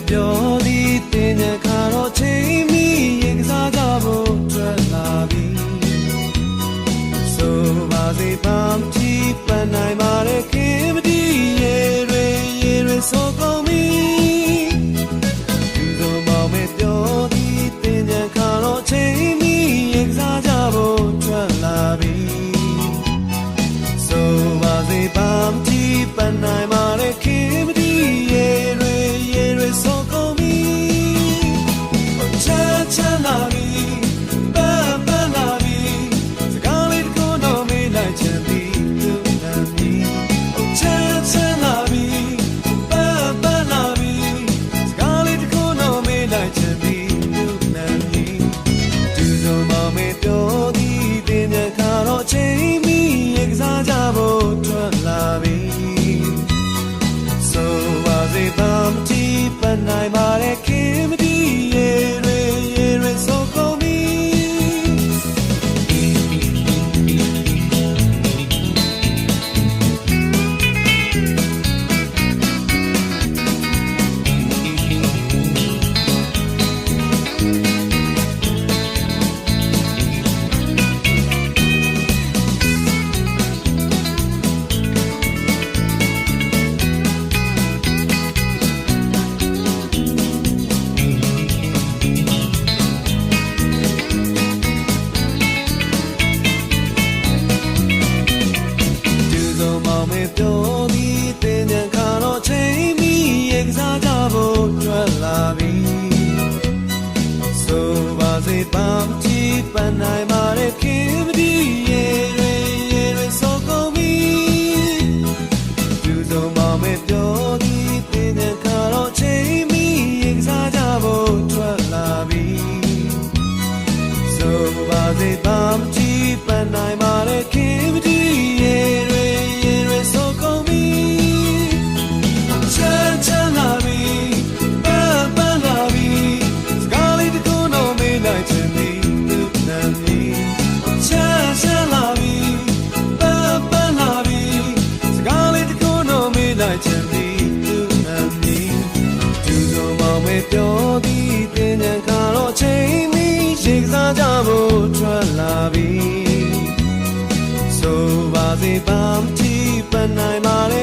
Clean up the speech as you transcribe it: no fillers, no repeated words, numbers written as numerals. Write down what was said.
ပြောသည်တင်တဲ့ခါတော့ချိန်မီရင်ကစားကြဖို့ထွက်လာပြီဆိုပါစေပါမကြည့်ပန်းနိုင်ပါတဲ့ခင်မတီးရေတွေဆိုကုန်ပြီသူတို့မောင်မဲ့ပြောသည်တင်တဲ့ခါတော့ချိန်မီရင်ကစားကြဖို့ထွက်လာပြီဆိုပါစေပါမကြည့်ပန်းနိုင်ပါတဲ့ခင်မတီးရေတွေဆိုကုန်ပြီချမ်းလာပြီပန်းလာပြီစကားလေးတစ်ခုတော့မေးလိုက်ချင်သည်သူနာမည်ချမ်းလာပြီပန်းလာပြီစကားလေးတစ်ခုတော့မေးလိုက်ချင်သည်သူနာမည်သူတို့မမေးပြောသည်တင်တဲ့ခါတော့ချိန်မီရကစားကြဖို့ထွက်လာပြီဆိုပါစေပါမကြည့်ပန်းနိုင်ပါတဲ့ခင်မတီးရေတွေဆိုကုန်ပြီပြောသည်တင်တဲ့ခါတော့ချိန်မီရေကစားကြဖို့ထွက်လာပြီဆိုပါစေပါမကြည့်ပန်းနိုင်ပါတဲ့ခင်မတီးရေတွေဆိုကုန်ပြီသူတို့မောင်မဲ့ပြောသည်တင်တဲ့ခါတော့ချိန်မီရေကစားကြဖို့ထွက်လာပြီဆိုပါစေပါမကြည့်ပန်းနိုင်ပါတဲ့ခင်မတီးရေတွေဆိုကုန်ပြီချမ်းလာပြီပန်းလာပြီစကားလေးတစ်ခုတော့မေးလိုက်ချင်သည်သူနာမည်ချမ်းလာပြီပန်းလာပြီစကားလေးတစ်ခုတော့မေးလိုက်ချင်သည်သူနာမည်သူတို့မောင်မဲ့ပြောသည်တင်တဲ့ခါတော့ချိန်မီရေကစားကြဖို့ထွက်လာပြီဆိုပါစေပါမကြည့်ပန်းနိုင်ပါလေ